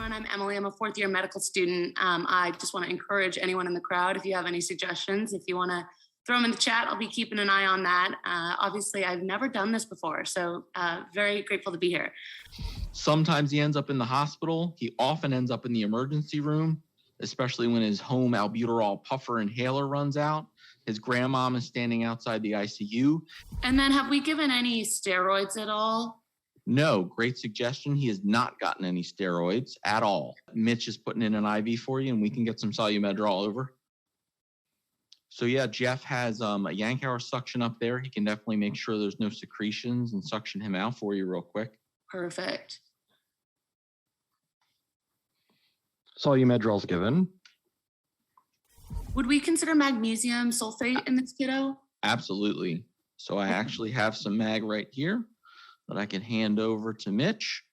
everyone. I'm Emily. I'm a fourth-year medical student. I just want to encourage anyone in the crowd, if you have any suggestions, if you want to throw them in the chat, I'll be keeping an eye on that. Obviously, I've never done this before, so very grateful to be here. Sometimes he ends up in the hospital. He often ends up in the emergency room, especially when his home albuterol puffer inhaler runs out. His grandmom is standing outside the ICU. And then have we given any steroids at all? No, great suggestion. He has not gotten any steroids at all. Mitch is putting in an IV for you, and we can get some Solu-Medrol over. So yeah, Jeff has a Yankauer suction up there. He can definitely make sure there's no secretions and suction him out for you real quick. Perfect. Solu-Medrol's given. Would we consider magnesium sulfate in this kiddo? Absolutely. So I actually have some mag right here that I can hand over to Mitch.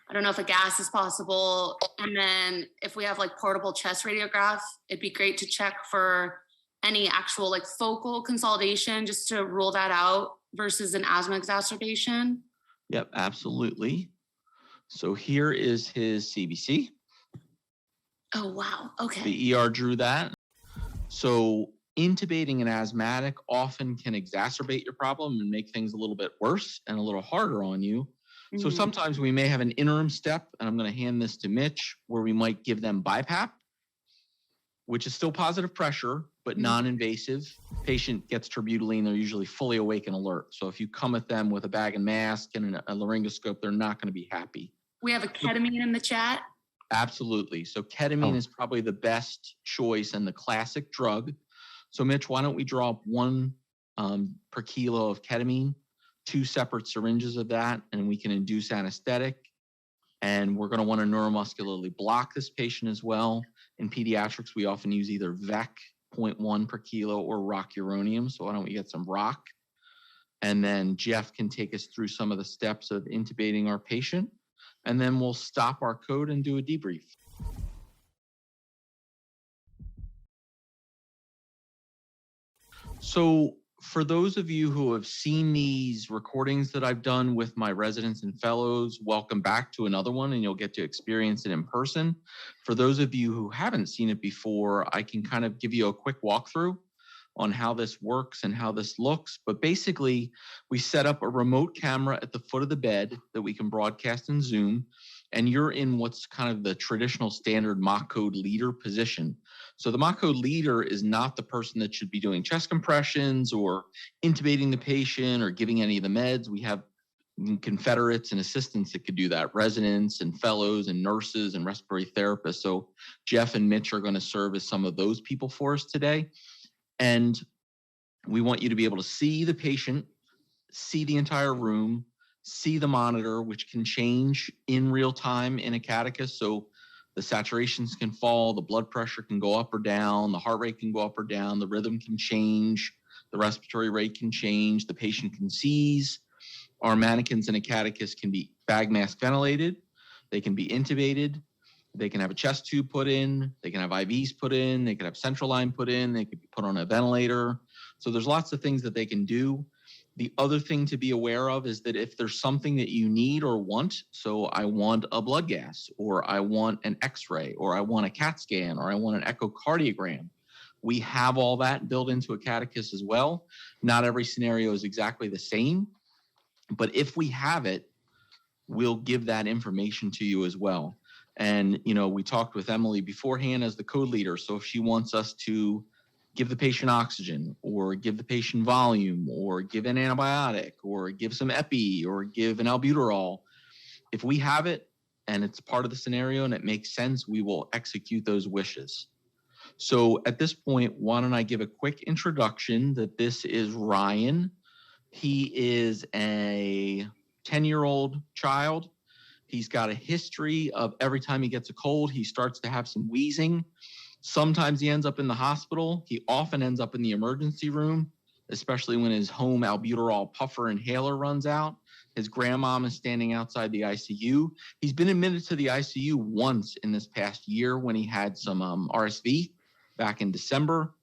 I don't know if a gas is possible. And then if we have like portable chest radiograph, it'd be great to check for any actual like focal consolidation just to rule that out versus an asthma exacerbation. Yep, absolutely. So here is his CBC. Oh, wow. Okay. The ER drew that. So intubating an asthmatic often can exacerbate your problem and make things a little bit worse and a little harder on you. So sometimes we may have an interim step, and I'm going to hand this to Mitch, where we might give them BiPAP, which is still positive pressure, but non-invasive. Patient gets terbutaline, they're usually fully awake and alert. So if you come at them with a bag and mask and a laryngoscope, they're not going to be happy. We have a ketamine in the chat. Absolutely. So ketamine is probably the best choice and the classic drug. So Mitch, why don't we draw up 1 per kilo of ketamine, 2 separate syringes of that, and we can induce anesthetic. And we're going to want to neuromuscularly block this patient as well. In pediatrics, we often use either VEC 0.1 per kilo or rocuronium. So why don't we get some rock? And then Jeff can take us through some of the steps of intubating our patient. And then we'll stop our code and do a debrief. So for those of you who have seen these recordings that I've done with my residents and fellows, welcome back to another one, and you'll get to experience it in person. For those of you who haven't seen it before, I can kind of give you a quick walkthrough on how this works and how this looks. But basically, we set up a remote camera at the foot of the bed that we can broadcast in Zoom, and you're in what's kind of the traditional standard mock code leader position. So the mock code leader is not the person that should be doing chest compressions or intubating the patient or giving any of the meds. We have confederates and assistants that could do that, residents and fellows and nurses and respiratory therapists. So Jeff and Mitch are going to serve as some of those people for us today. And we want you to be able to see the patient, see the entire room, see the monitor, which can change in real time in Acadicus. So the saturations can fall, the blood pressure can go up or down, the heart rate can go up or down, the rhythm can change, the respiratory rate can change, the patient can seize. Our mannequins in Acadicus can be bag mask ventilated, they can be intubated, they can have a chest tube put in, they can have IVs put in, they can have central line put in, they could be put on a ventilator. So there's lots of things that they can do. The other thing to be aware of is that if there's something that you need or want, so I want a blood gas, or I want an X-ray, or I want a CAT scan, or I want an echocardiogram, we have all that built into Acadicus as well. Not every scenario is exactly the same, but if we have it, we'll give that information to you as well. And, you know, we talked with Emily beforehand as the code leader. So if she wants us to give the patient oxygen or give the patient volume or give an antibiotic or give some epi or give an albuterol, if we have it and it's part of the scenario and it makes sense, we will execute those wishes. So at this point, why don't I give a quick introduction that this is Ryan. He is a 10-year-old child. He's got a history of every time he gets a cold, he starts to have some wheezing. Sometimes he ends up in the hospital. He often ends up in the emergency room, especially when his home albuterol puffer inhaler runs out. His grandmom is standing outside the ICU. He's been admitted to the ICU once in this past year when he had some RSV back in December.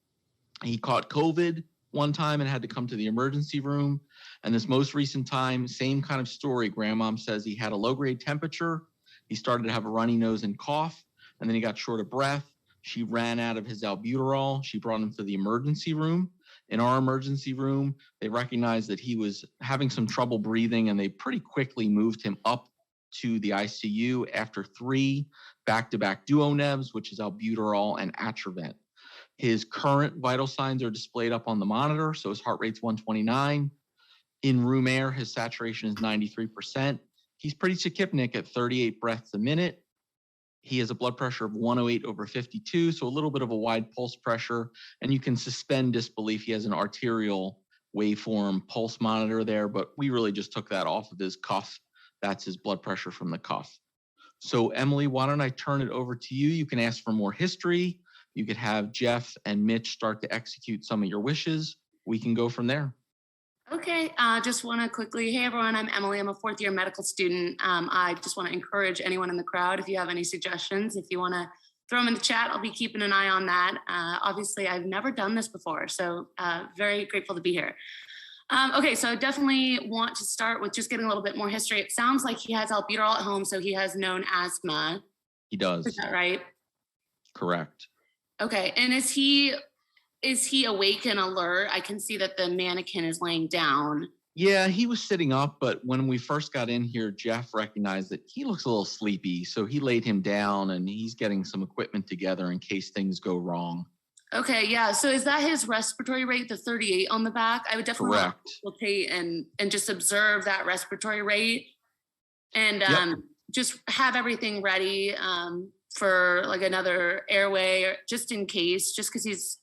He caught COVID one time and had to come to the emergency room. And this most recent time, same kind of story. Grandmom says he had a low-grade temperature. He started to have a runny nose and cough, and then he got short of breath. She ran out of his albuterol. She brought him to the emergency room. In our emergency room, they recognized that he was having some trouble breathing, and they pretty quickly moved him up to the ICU after 3 back-to-back duonebs, which is albuterol and Atrovent. His current vital signs are displayed up on the monitor. So his heart rate's 129. In room air, his saturation is 93%. He's pretty tachypnic at 38 breaths a minute. He has a blood pressure of 108/52, so a little bit of a wide pulse pressure. And you can suspend disbelief. He has an arterial waveform pulse monitor there, but we really just took that off of his cuff. That's his blood pressure from the cuff. So Emily, why don't I turn it over to you? You can ask for more history. You could have Jeff and Mitch start to execute some of your wishes. We can go from there. Okay, just want to quickly, hey everyone, I'm Emily. I'm a 4th-year medical student. I just want to encourage anyone in the crowd, if you have any suggestions, if you want to throw them in the chat, I'll be keeping an eye on that. Obviously, I've never done this before, so very grateful to be here. Okay, so I definitely want to start with just getting a little bit more history. It sounds like he has albuterol at home, so he has known asthma. He does. Is that right? Correct. Okay, and is he awake and alert? I can see that the mannequin is laying down. Yeah, he was sitting up, but when we first got in here, Jeff recognized that he looks a little sleepy. So he laid him down and he's getting some equipment together in case things go wrong. Okay, yeah. So is that his respiratory rate, the 38 on the back? I would definitely rotate and just observe that respiratory rate and just have everything ready for like another airway, or just in case, just because he's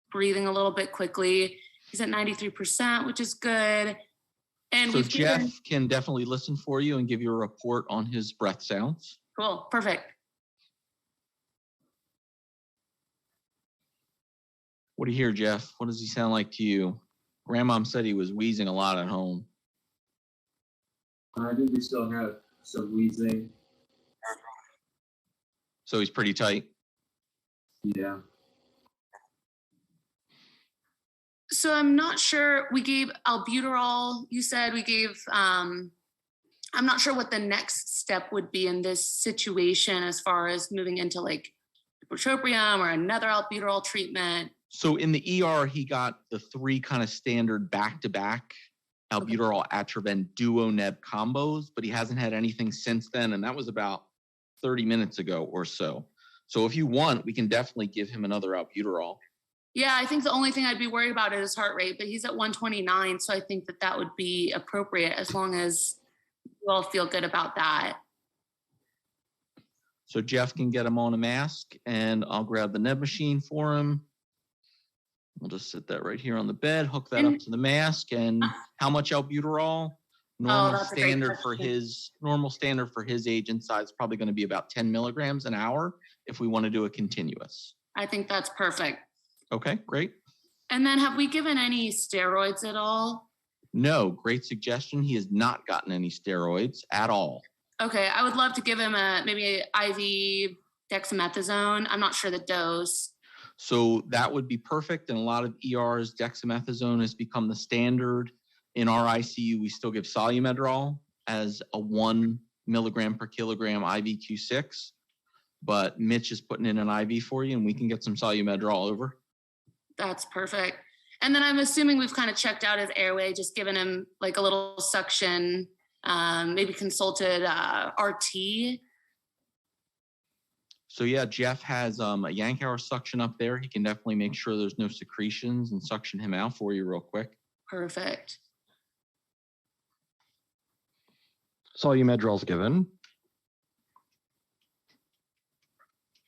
breathing a little bit quickly. He's at 93%, which is good. And so Jeff can definitely listen for you and give you a report on his breath sounds. Cool, perfect. What do you hear, Jeff? What does he sound like to you? Grandmom said he was wheezing a lot at home. I think we still have some wheezing. So he's pretty tight. Yeah. So I'm not sure, we gave albuterol, you said we gave, I'm not sure what the next step would be in this situation as far as moving into like ipratropium or another albuterol treatment. So in the ER, he got the 3 kind of standard back-to-back albuterol Atrovent duoneb combos, but he hasn't had anything since then. And that was about 30 minutes ago or so. So if you want, we can definitely give him another albuterol. Yeah, I think the only thing I'd be worried about is his heart rate, but he's at 129. So I think that would be appropriate as long as you all feel good about that. So Jeff can get him on a mask and I'll grab the neb machine for him. We'll just sit that right here on the bed, hook that up to the mask. And how much albuterol? Normal standard for his age and size, probably going to be about 10 milligrams an hour if we want to do a continuous. I think that's perfect. Okay, great. And then have we given any steroids at all? No, great suggestion. He has not gotten any steroids at all. Okay, I would love to give him maybe IV dexamethasone. I'm not sure the dose. So that would be perfect. In a lot of ERs, dexamethasone has become the standard. In our ICU, we still give Solumedrol as a 1 milligram per kilogram IV Q6. But Mitch is putting in an IV for you and we can get some Solumedrol over. That's perfect. And then I'm assuming we've kind of checked out his airway, just given him like a little suction, maybe consulted RT. So yeah, Jeff has a Yankauer suction up there. He can definitely make sure there's no secretions and suction him out for you real quick. Perfect. Solumedrol's given.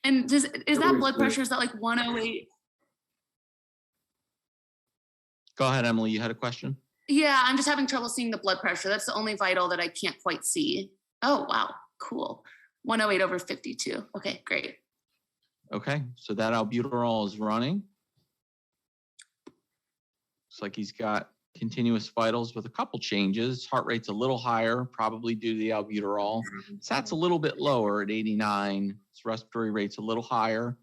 And is that blood pressure, is that like 108? Go ahead, Emily, you had a question? Yeah, I'm just having trouble seeing the blood pressure. That's the only vital that I can't quite see. Oh, wow, cool. 108/52. Okay, great. Okay, so that albuterol is running. Looks like he's got continuous vitals with a couple changes. Heart rate's a little higher, probably due to the albuterol. Sat's a little bit lower at 89. His respiratory rate's a little higher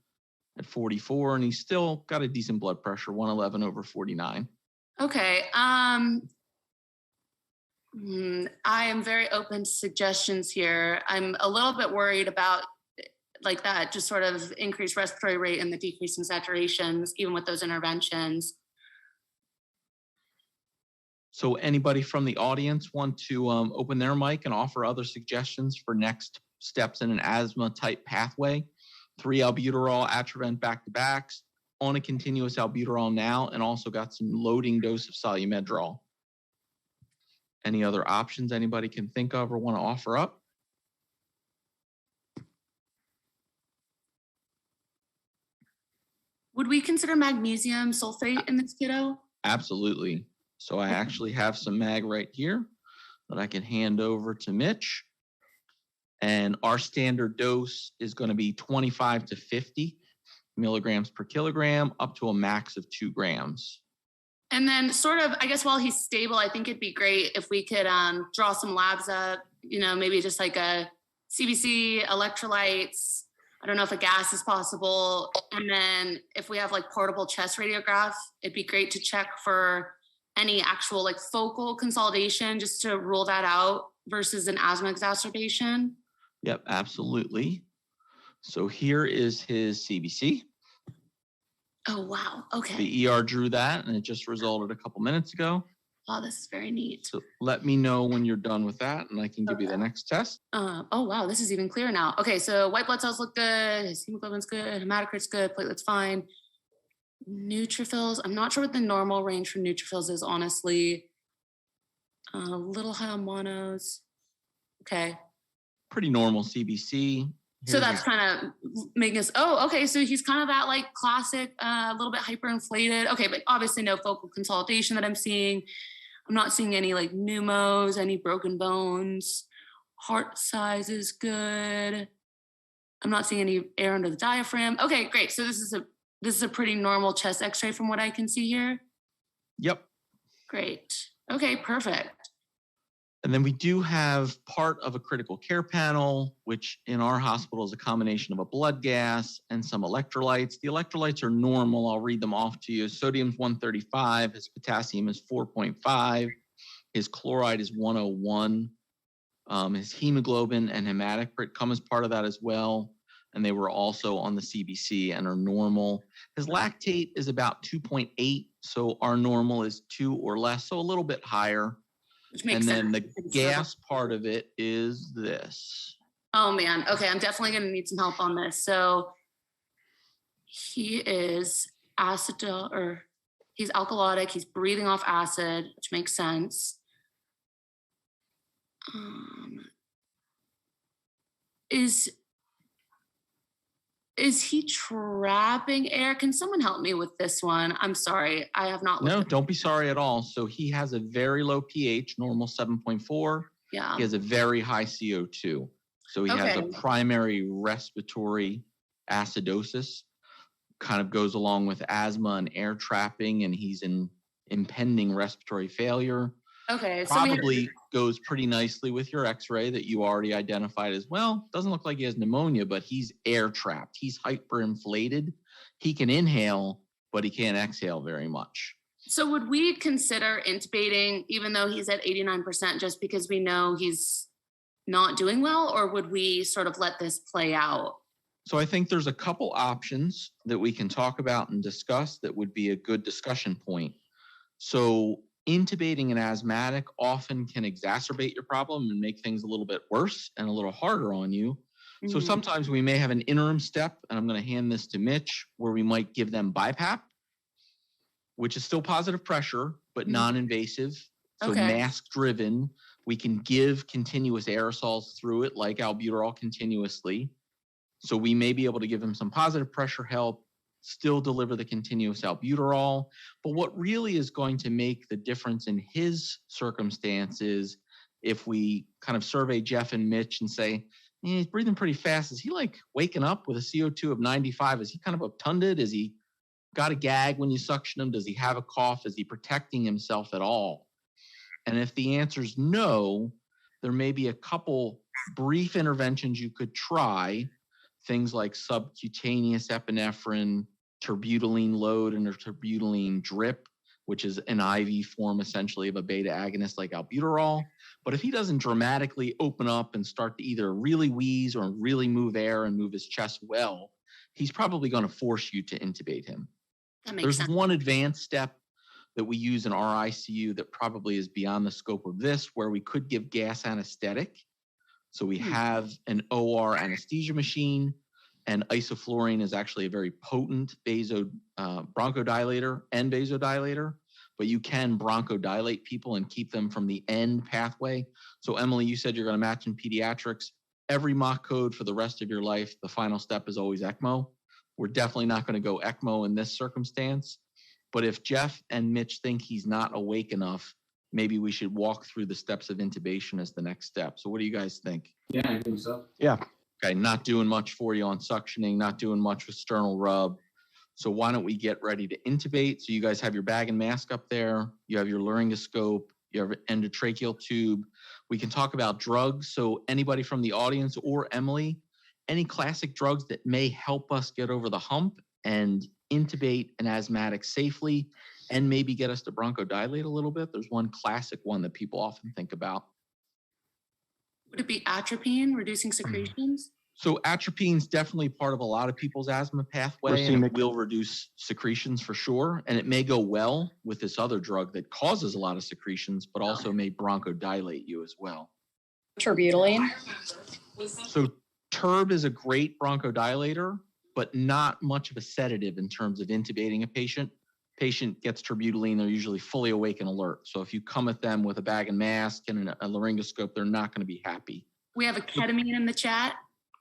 at 44, and he's still got a decent blood pressure, 111/49. Okay. I am very open to suggestions here. I'm a little bit worried about like that, just sort of increased respiratory rate and the decrease in saturations, even with those interventions. So anybody from the audience want to open their mic and offer other suggestions for next steps in an asthma type pathway? 3 albuterol Atrovent back-to-backs, on a continuous albuterol now, and also got some loading dose of Solu-Medrol. Any other options anybody can think of or want to offer up? Would we consider magnesium sulfate in this kiddo? Absolutely. So I actually have some mag right here that I can hand over to Mitch. And our standard dose is going to be 25 to 50 milligrams per kilogram, up to a max of 2 grams. And then sort of, I guess while he's stable, I think it'd be great if we could draw some labs up, maybe just like a CBC, electrolytes. I don't know if a gas is possible. And then if we have like portable chest radiograph, it'd be great to check for any actual like focal consolidation just to rule that out versus an asthma exacerbation. Yep, absolutely. So here is his CBC. Oh, wow. Okay. The ER drew that and it just resulted a couple minutes ago. Oh, this is very neat. So let me know when you're done with that and I can give you the next test. Oh, wow. This is even clearer now. Okay. So white blood cells look good. His hemoglobin's good. Hematocrit's good. Platelets fine. Neutrophils. I'm not sure what the normal range for neutrophils is, honestly. A little high on monos. Okay. Pretty normal CBC. So that's kind of making us, okay. So he's kind of that like classic, a little bit hyperinflated. Okay, but obviously no focal consolidation that I'm seeing. I'm not seeing any like pneumos, any broken bones. Heart size is good. I'm not seeing any air under the diaphragm. Okay, great. So this is a pretty normal chest x-ray from what I can see here. Yep. Great. Okay, perfect. And then we do have part of a critical care panel, which in our hospital is a combination of a blood gas and some electrolytes. The electrolytes are normal. I'll read them off to you. Sodium's 135, his potassium is 4.5, his chloride is 101. His hemoglobin and hematocrit come as part of that as well. And they were also on the CBC and are normal. His lactate is about 2.8. So our normal is 2 or less, so a little bit higher. And then the gas part of it is this. Oh man. Okay. I'm definitely going to need some help on this. So he is he's alkalotic. He's breathing off acid, which makes sense. Is he trapping air? Can someone help me with this one? I'm sorry. I have not. No, don't be sorry at all. So he has a very low pH, normal 7.4. Yeah. He has a very high CO2. So he has a primary respiratory acidosis, kind of goes along with asthma and air trapping, and he's in impending respiratory failure. Okay. Probably goes pretty nicely with your x-ray that you already identified as well. Doesn't look like he has pneumonia, but he's air trapped. He's hyperinflated. He can inhale, but he can't exhale very much. So would we consider intubating even though he's at 89% just because we know he's not doing well, or would we sort of let this play out? So I think there's a couple options that we can talk about and discuss that would be a good discussion point. So intubating an asthmatic often can exacerbate your problem and make things a little bit worse and a little harder on you. Mm-hmm. So sometimes we may have an interim step, and I'm going to hand this to Mitch, where we might give them BiPAP, which is still positive pressure, but non-invasive. So mask-driven. We can give continuous aerosols through it, like albuterol continuously. So we may be able to give him some positive pressure help, still deliver the continuous albuterol. But what really is going to make the difference in his circumstances, if we kind of survey Jeff and Mitch and say, he's breathing pretty fast. Is he like waking up with a CO2 of 95? Is he kind of obtunded? Is he got a gag when you suction him? Does he have a cough? Is he protecting himself at all? And if the answer is no, there may be a couple brief interventions you could try. Things like subcutaneous epinephrine, terbutaline load, and a terbutaline drip, which is an IV form essentially of a beta agonist like albuterol. But if he doesn't dramatically open up and start to either really wheeze or really move air and move his chest well, he's probably going to force you to intubate him. That makes There's sense. one advanced step that we use in our ICU that probably is beyond the scope of this, where we could give gas anesthetic. So we have an OR anesthesia machine, and isoflurane is actually a very potent bronchodilator and vasodilator, but you can bronchodilate people and keep them from the end pathway. So Emily, you said you're going to match in pediatrics. Every mock code for the rest of your life, the final step is always ECMO. We're definitely not going to go ECMO in this circumstance. But if Jeff and Mitch think he's not awake enough, maybe we should walk through the steps of intubation as the next step. So what do you guys think? Yeah, I think so. Yeah. Okay, not doing much for you on suctioning, not doing much with sternal rub. So why don't we get ready to intubate? So you guys have your bag and mask up there. You have your laryngoscope. You have an endotracheal tube. We can talk about drugs. So anybody from the audience or Emily, any classic drugs that may help us get over the hump and intubate an asthmatic safely and maybe get us to bronchodilate a little bit? There's one classic one that people often think about. Would it be atropine, reducing secretions? So atropine's definitely part of a lot of people's asthma pathway, and it Racemic. will reduce secretions for sure. And it may go well with this other drug that causes a lot of secretions, but also may bronchodilate you as well. Terbutaline. So TERB is a great bronchodilator, but not much of a sedative in terms of intubating a patient. Patient gets terbutaline, they're usually fully awake and alert. So if you come at them with a bag and mask and a laryngoscope, they're not going to be happy. We have a ketamine in the chat.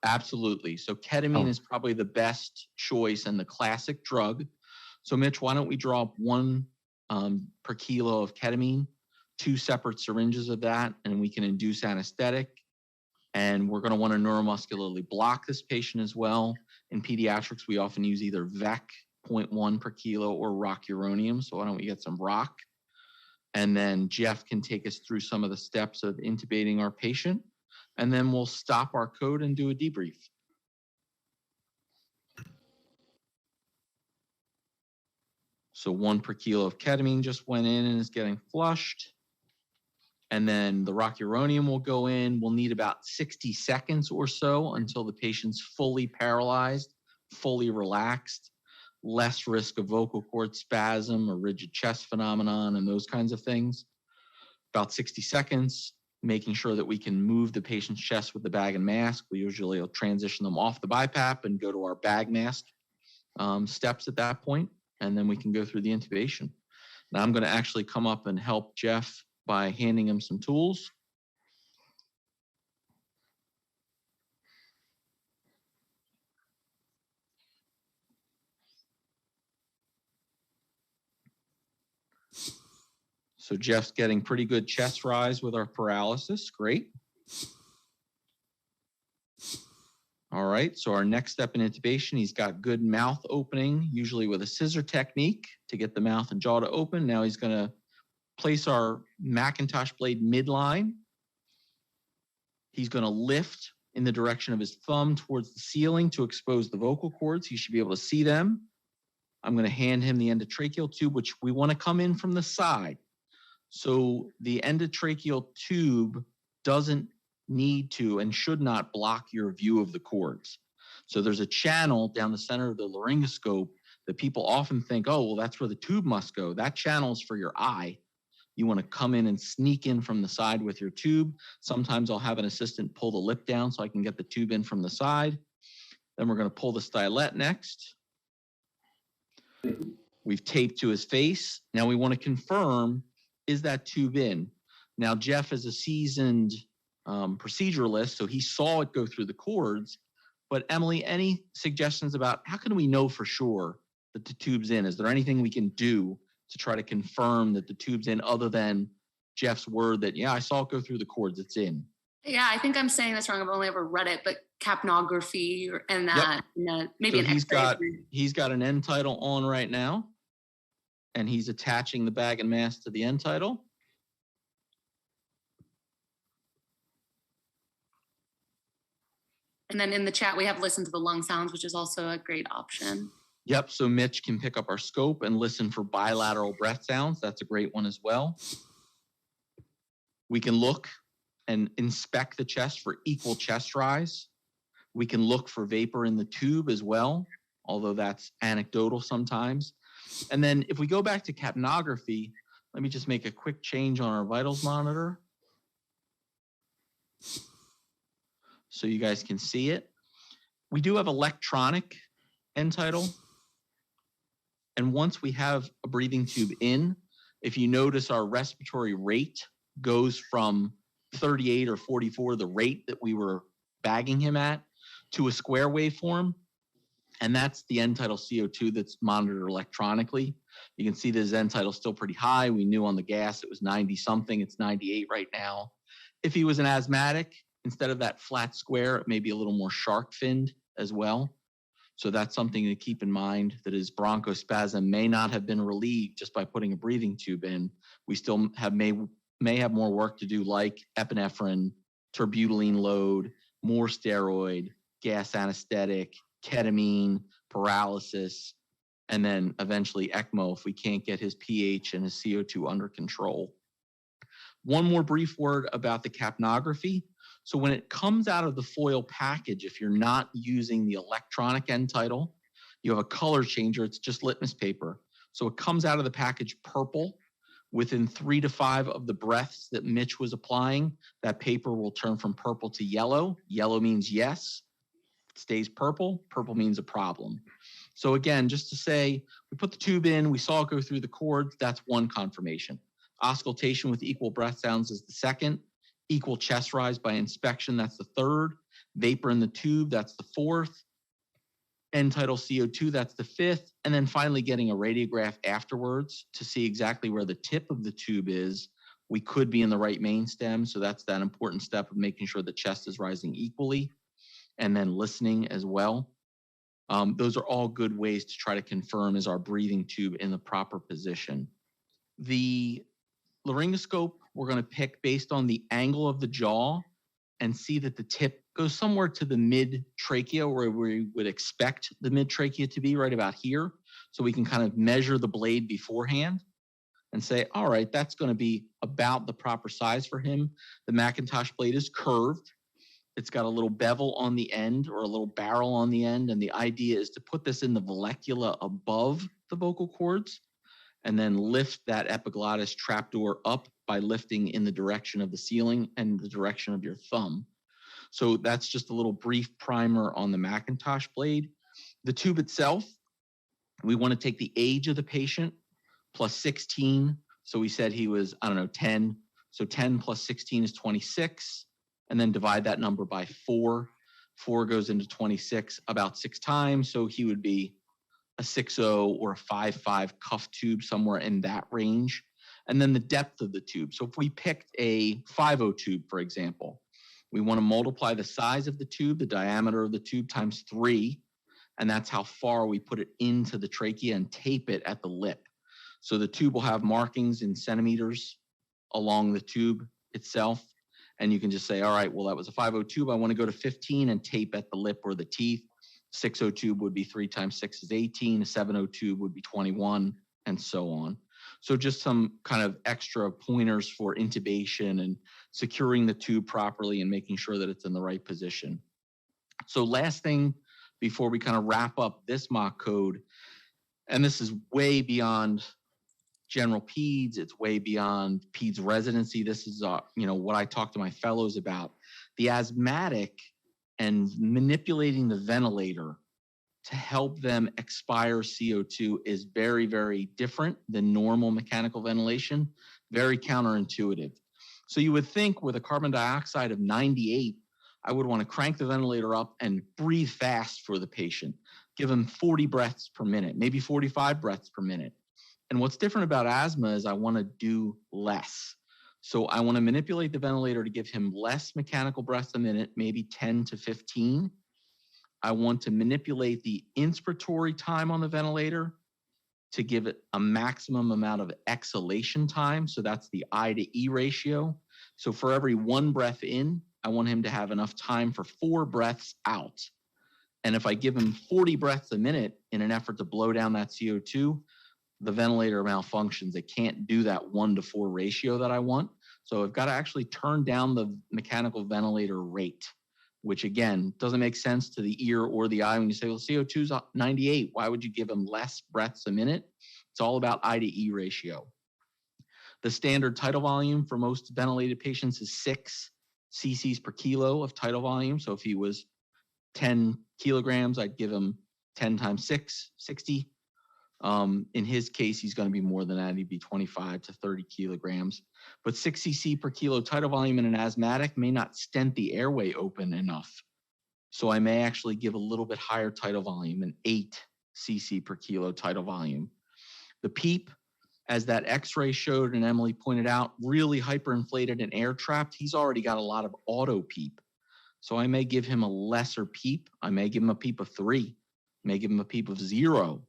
Absolutely. So ketamine is probably the best choice and the classic drug. So Mitch, why don't we draw up 1 per kilo of ketamine, 2 separate syringes of that, and we can induce anesthetic. And we're going to want to neuromuscularly block this patient as well. In pediatrics, we often use either VEC 0.1 per kilo or rocuronium. So why don't we get some rock? And then Jeff can take us through some of the steps of intubating our patient. And then we'll stop our code and do a debrief. So 1 per kilo of ketamine just went in and is getting flushed. And then the rocuronium will go in. We'll need about 60 seconds or so until the patient's fully paralyzed, fully relaxed, less risk of vocal cord spasm or rigid chest phenomenon and those kinds of things. About 60 seconds, making sure that we can move the patient's chest with the bag and mask. We usually will transition them off the BiPAP and go to our bag mask steps at that point, and then we can go through the intubation. Now I'm going to actually come up and help Jeff by handing him some tools. So Jeff's getting pretty good chest rise with our paralysis. Great. All right, so our next step in intubation, he's got good mouth opening, usually with a scissor technique to get the mouth and jaw to open. Now he's going to place our Macintosh blade midline. He's going to lift in the direction of his thumb towards the ceiling to expose the vocal cords. He should be able to see them. I'm going to hand him the endotracheal tube, which we want to come in from the side. So the endotracheal tube doesn't need to and should not block your view of the cords. So there's a channel down the center of the laryngoscope that people often think, oh, well, that's where the tube must go. That channel is for your eye. You want to come in and sneak in from the side with your tube. Sometimes I'll have an assistant pull the lip down so I can get the tube in from the side. Then we're going to pull the stylet next. We've taped to his face. Now we want to confirm, is that tube in? Now Jeff is a seasoned proceduralist, so he saw it go through the cords. But Emily, any suggestions about how can we know for sure that the tube's in? Is there anything we can do to try to confirm that the tube's in other than Jeff's word that, yeah, I saw it go through the cords, it's in? Yeah, I think I'm saying this wrong. I've only ever read it, but capnography and that, maybe So an X-ray. he's got an end title on right now, and he's attaching the bag and mask to the end title. And then in the chat, we have listen to the lung sounds, which is also a great option. Yep. So Mitch can pick up our scope and listen for bilateral breath sounds. That's a great one as well. We can look and inspect the chest for equal chest rise. We can look for vapor in the tube as well, although that's anecdotal sometimes. And then if we go back to capnography, let me just make a quick change on our vitals monitor so you guys can see it. We do have electronic end tidal. And once we have a breathing tube in, if you notice our respiratory rate goes from 38 or 44, the rate that we were bagging him at, to a square waveform. And that's the end tidal CO2 that's monitored electronically. You can see the end tidal still pretty high. We knew on the gas it was 90 something. It's 98 right now. If he was an asthmatic, instead of that flat square, it may be a little more shark finned as well. So that's something to keep in mind, that his bronchospasm may not have been relieved just by putting a breathing tube in. We still may have more work to do, like epinephrine, terbutaline load, more steroid, gas anesthetic, ketamine, paralysis, and then eventually ECMO if we can't get his pH and his CO2 under control. One more brief word about the capnography. So when it comes out of the foil package, if you're not using the electronic end tidal, you have a color changer. It's just litmus paper. So it comes out of the package purple. Within 3 to 5 of the breaths that Mitch was applying, that paper will turn from purple to yellow. Yellow means yes. It stays purple. Purple means a problem. So again, just to say, we put the tube in, we saw it go through the cords. That's one confirmation. Auscultation with equal breath sounds is the second. Equal chest rise by inspection, that's the third. Vapor in the tube, that's the fourth. End tidal CO2, that's the fifth. And then finally getting a radiograph afterwards to see exactly where the tip of the tube is. We could be in the right main stem, so that's that important step of making sure the chest is rising equally. And then listening as well. Those are all good ways to try to confirm, is our breathing tube in the proper position. The laryngoscope, we're going to pick based on the angle of the jaw and see that the tip goes somewhere to the mid-trachea, where we would expect the mid-trachea to be, right about here. So we can kind of measure the blade beforehand and say, all right, that's going to be about the proper size for him. The Macintosh blade is curved. It's got a little bevel on the end, or a little barrel on the end. And the idea is to put this in the vallecula above the vocal cords, and then lift that epiglottis trapdoor up by lifting in the direction of the ceiling and the direction of your thumb. So that's just a little brief primer on the Macintosh blade. The tube itself, we want to take the age of the patient plus 16. So we said he was, 10. So 10 plus 16 is 26. And then divide that number by 4. 4 goes into 26 about 6 times. So he would be a 6.0 or a 5.5 cuff tube, somewhere in that range. And then the depth of the tube. So if we picked a 5.0 tube, for example, we want to multiply the size of the tube, the diameter of the tube, times 3. And that's how far we put it into the trachea and tape it at the lip. So the tube will have markings in centimeters along the tube itself. And you can just say, all right, well, that was a 5.0 tube. I want to go to 15 and tape at the lip or the teeth. 6.0 tube would be 3 times 6 is 18. A 7.0 tube would be 21, and so on. So just some kind of extra pointers for intubation and securing the tube properly and making sure that it's in the right position. So last thing before we kind of wrap up this mock code, and this is way beyond general peds, it's way beyond peds residency. This is what I talk to my fellows about. The asthmatic and manipulating the ventilator to help them expire CO2 is very, very different than normal mechanical ventilation, very counterintuitive. So you would think with a carbon dioxide of 98, I would want to crank the ventilator up and breathe fast for the patient, give him 40 breaths per minute, maybe 45 breaths per minute. And what's different about asthma is I want to do less. So I want to manipulate the ventilator to give him less mechanical breaths a minute, maybe 10 to 15. I want to manipulate the inspiratory time on the ventilator to give it a maximum amount of exhalation time. So that's the I to E ratio. So for every 1 breath in, I want him to have enough time for 4 breaths out. And if I give him 40 breaths a minute in an effort to blow down that CO2, the ventilator malfunctions. It can't do that 1-to-4 ratio that I want. So I've got to actually turn down the mechanical ventilator rate, which again, doesn't make sense to the ear or the eye when you say, well, CO2 is 98. Why would you give them less breaths a minute? It's all about I to E ratio. The standard tidal volume for most ventilated patients is 6 cc's per kilo of tidal volume. So if he was 10 kilograms, I'd give him 10 times 6, 60. In his case, he's going to be more than that. He'd be 25 to 30 kilograms. But 6 cc per kilo tidal volume in an asthmatic may not stent the airway open enough. So I may actually give a little bit higher tidal volume, an 8 cc per kilo tidal volume. The PEEP, as that X-ray showed and Emily pointed out, really hyperinflated and air trapped. He's already got a lot of auto PEEP. So I may give him a lesser PEEP. I may give him a PEEP of 3, may give him a PEEP of 0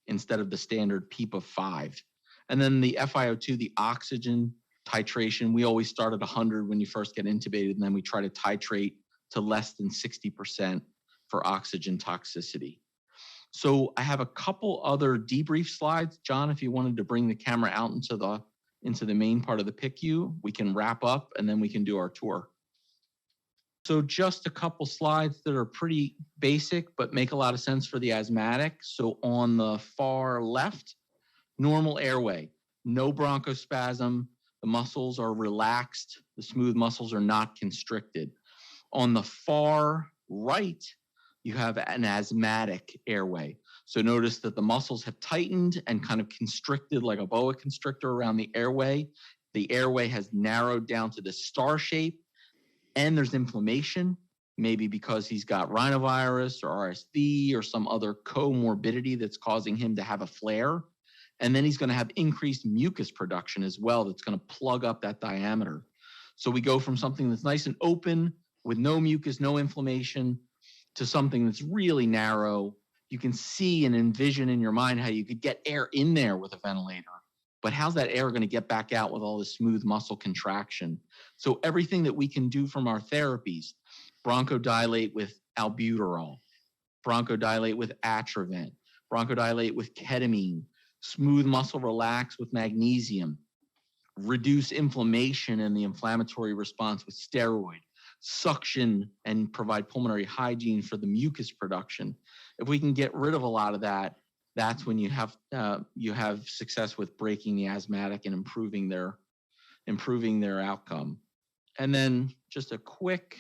instead of the standard PEEP of 5. And then the FiO2, the oxygen titration, we always start at 100 when you first get intubated, and then we try to titrate to less than 60% for oxygen toxicity. So I have a couple other debrief slides. John, if you wanted to bring the camera out into the main part of the PICU, we can wrap up and then we can do our tour. So just a couple slides that are pretty basic, but make a lot of sense for the asthmatic. So on the far left, normal airway, no bronchospasm. The muscles are relaxed. The smooth muscles are not constricted. On the far right, you have an asthmatic airway. So notice that the muscles have tightened and kind of constricted like a boa constrictor around the airway. The airway has narrowed down to the star shape, and there's inflammation, maybe because he's got rhinovirus or RSV or some other comorbidity that's causing him to have a flare. And then he's going to have increased mucus production as well that's going to plug up that diameter. So we go from something that's nice and open with no mucus, no inflammation, to something that's really narrow. You can see and envision in your mind how you could get air in there with a ventilator. But how's that air going to get back out with all the smooth muscle contraction? So everything that we can do from our therapies, bronchodilate with albuterol, bronchodilate with Atrovent, bronchodilate with ketamine, smooth muscle relax with magnesium, reduce inflammation and the inflammatory response with steroid, suction and provide pulmonary hygiene for the mucus production. If we can get rid of a lot of that, that's when you have success with breaking the asthmatic and improving their outcome. And then just a quick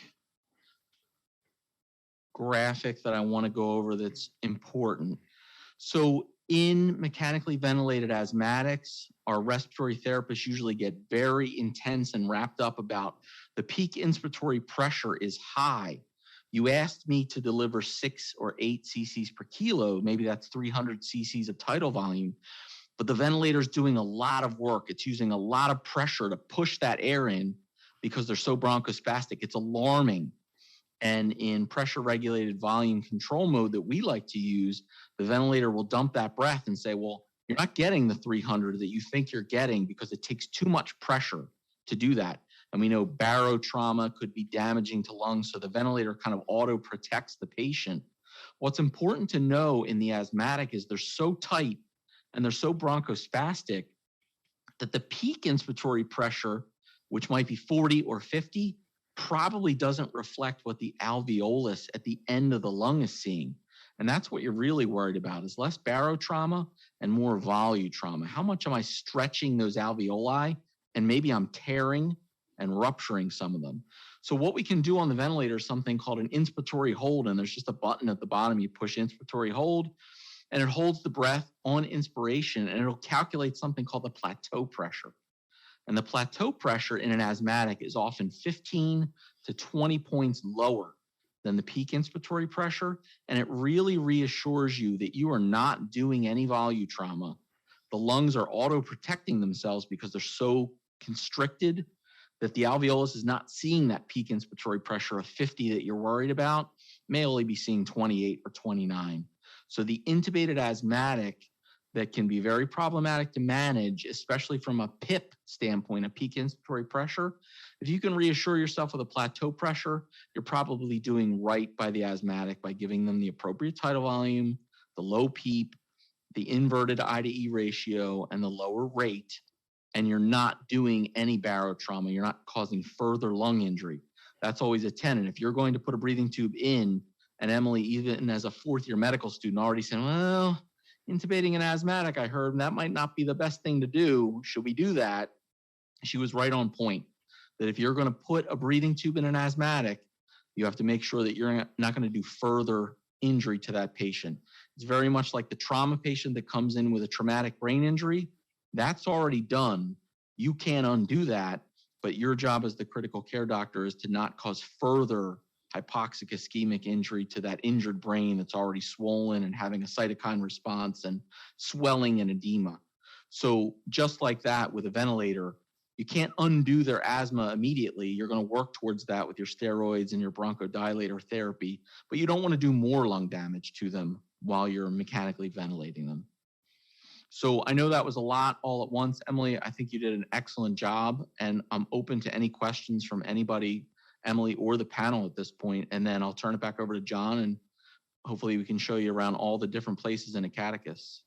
graphic that I want to go over that's important. So in mechanically ventilated asthmatics, our respiratory therapists usually get very intense and wrapped up about the peak inspiratory pressure is high. You asked me to deliver 6 or 8 cc's per kilo, maybe that's 300 cc's of tidal volume, but the ventilator is doing a lot of work. It's using a lot of pressure to push that air in because they're so bronchospastic. It's alarming. And in pressure regulated volume control mode that we like to use, the ventilator will dump that breath and say, well, you're not getting the 300 that you think you're getting because it takes too much pressure to do that. And we know barotrauma could be damaging to lungs, so the ventilator kind of auto protects the patient. What's important to know in the asthmatic is they're so tight and they're so bronchospastic that the peak inspiratory pressure, which might be 40 or 50, probably doesn't reflect what the alveolus at the end of the lung is seeing. And that's what you're really worried about, is less barotrauma and more volutrauma. How much am I stretching those alveoli? And maybe I'm tearing and rupturing some of them. So what we can do on the ventilator is something called an inspiratory hold, and there's just a button at the bottom. You push inspiratory hold, and it holds the breath on inspiration, and it'll calculate something called the plateau pressure. And the plateau pressure in an asthmatic is often 15 to 20 points lower than the peak inspiratory pressure, and it really reassures you that you are not doing any volutrauma. The lungs are auto-protecting themselves because they're so constricted that the alveolus is not seeing that peak inspiratory pressure of 50 that you're worried about, may only be seeing 28 or 29. So the intubated asthmatic, that can be very problematic to manage, especially from a PIP standpoint, a peak inspiratory pressure. If you can reassure yourself with a plateau pressure, you're probably doing right by the asthmatic by giving them the appropriate tidal volume, the low PEEP, the inverted I to E ratio, and the lower rate, and you're not doing any barotrauma. You're not causing further lung injury. That's always a tenet. If you're going to put a breathing tube in, and Emily, even as a fourth-year medical student, already saying, well, intubating an asthmatic, I heard that might not be the best thing to do. Should we do that? She was right on point, that if you're going to put a breathing tube in an asthmatic, you have to make sure that you're not going to do further injury to that patient. It's very much like the trauma patient that comes in with a traumatic brain injury. That's already done. You can't undo that, but your job as the critical care doctor is to not cause further hypoxic ischemic injury to that injured brain that's already swollen and having a cytokine response and swelling and edema. So just like that with a ventilator, you can't undo their asthma immediately. You're going to work towards that with your steroids and your bronchodilator therapy, but you don't want to do more lung damage to them while you're mechanically ventilating them. So I know that was a lot all at once. Emily, I think you did an excellent job, and I'm open to any questions from anybody, Emily, or the panel at this point, and then I'll turn it back over to John, and hopefully we can show you around all the different places in Acadicus.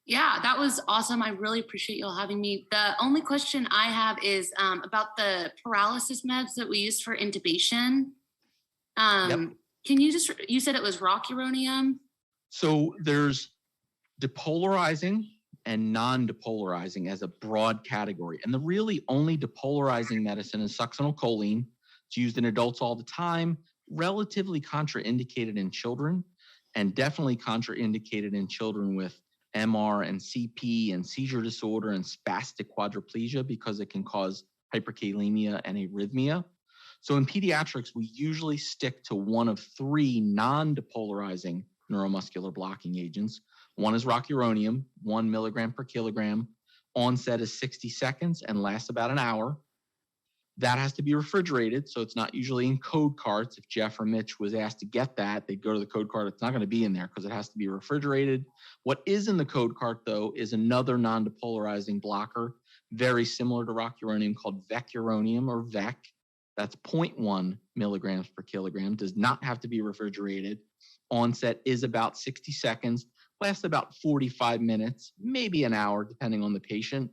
Yeah, that was awesome. I really appreciate you all having me. The only question I have is about the paralysis meds that we used for intubation. Can you said it was rocuronium? So there's depolarizing and non-depolarizing as a broad category. And the really only depolarizing medicine is succinylcholine. It's used in adults all the time, relatively contraindicated in children, and definitely contraindicated in children with MR and CP and seizure disorder and spastic quadriplegia because it can cause hyperkalemia and arrhythmia. So in pediatrics, we usually stick to one of three non-depolarizing neuromuscular blocking agents. One is rocuronium, 1 milligram per kilogram. Onset is 60 seconds and lasts about an hour. That has to be refrigerated, so it's not usually in code carts. If Jeff or Mitch was asked to get that, they'd go to the code cart. It's not going to be in there because it has to be refrigerated. What is in the code cart, though, is another non-depolarizing blocker, very similar to rocuronium, called vecuronium or VEC. That's 0.1 milligrams per kilogram, does not have to be refrigerated. Onset is about 60 seconds, lasts about 45 minutes, maybe an hour, depending on the patient.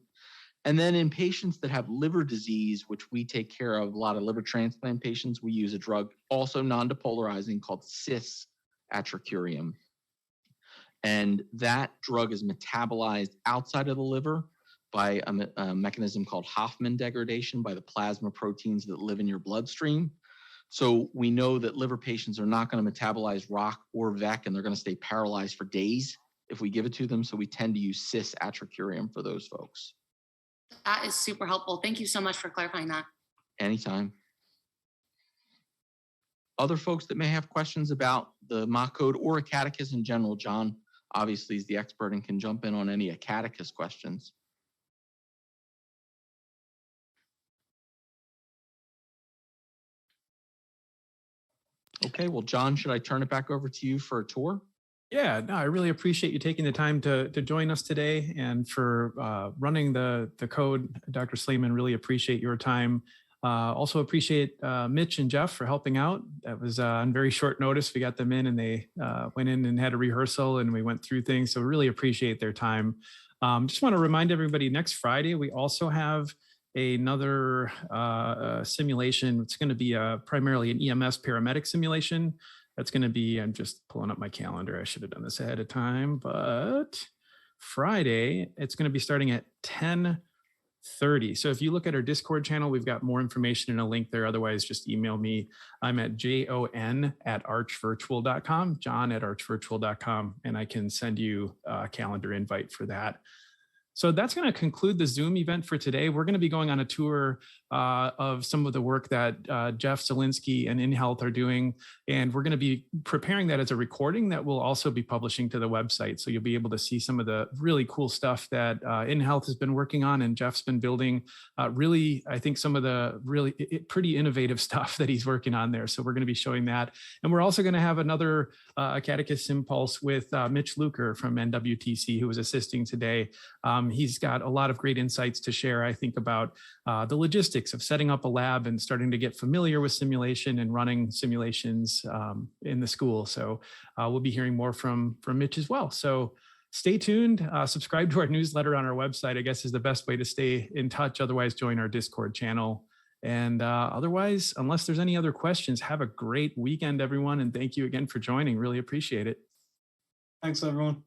And then in patients that have liver disease, which we take care of, a lot of liver transplant patients, we use a drug also non-depolarizing called cis atracurium. And that drug is metabolized outside of the liver by a mechanism called Hoffman degradation by the plasma proteins that live in your bloodstream. So we know that liver patients are not going to metabolize ROC or VEC, and they're going to stay paralyzed for days if we give it to them. So we tend to use cis atracurium for those folks. That is super helpful. Thank you so much for clarifying that. Anytime. Other folks that may have questions about the mock code or Acadicus in general, John obviously is the expert and can jump in on any Acadicus questions. Okay, well, John, should I turn it back over to you for a tour? Yeah, no, I really appreciate you taking the time to join us today and for running the code. Dr. Slamon, really appreciate your time. Also appreciate Mitch and Jeff for helping out. That was on very short notice. We got them in and they went in and had a rehearsal and we went through things. So really appreciate their time. Just want to remind everybody, next Friday, we also have another simulation. It's going to be primarily an EMS paramedic simulation. That's going to be, I'm just pulling up my calendar. I should have done this ahead of time, but Friday, it's going to be starting at 10:30. So if you look at our Discord channel, we've got more information and a link there. Otherwise, just email me. I'm at jon@archvirtual.com, john@archvirtual.com, and I can send you a calendar invite for that. So that's going to conclude the Zoom event for today. We're going to be going on a tour of some of the work that Jeff Zielinski and inHealth are doing. And we're going to be preparing that as a recording that we'll also be publishing to the website. So you'll be able to see some of the really cool stuff that inHealth has been working on and Jeff's been building. Really, I think some of the really pretty innovative stuff that he's working on there. So we're going to be showing that. And we're also going to have another Acadicus Impulse with Mitch Luker from NWTC, who was assisting today. He's got a lot of great insights to share, I think, about the logistics of setting up a lab and starting to get familiar with simulation and running simulations in the school. So we'll be hearing more from Mitch as well. So stay tuned, subscribe to our newsletter on our website, I guess is the best way to stay in touch. Otherwise, join our Discord channel. And otherwise, unless there's any other questions, have a great weekend, everyone. And thank you again for joining. Really appreciate it. Thanks, everyone.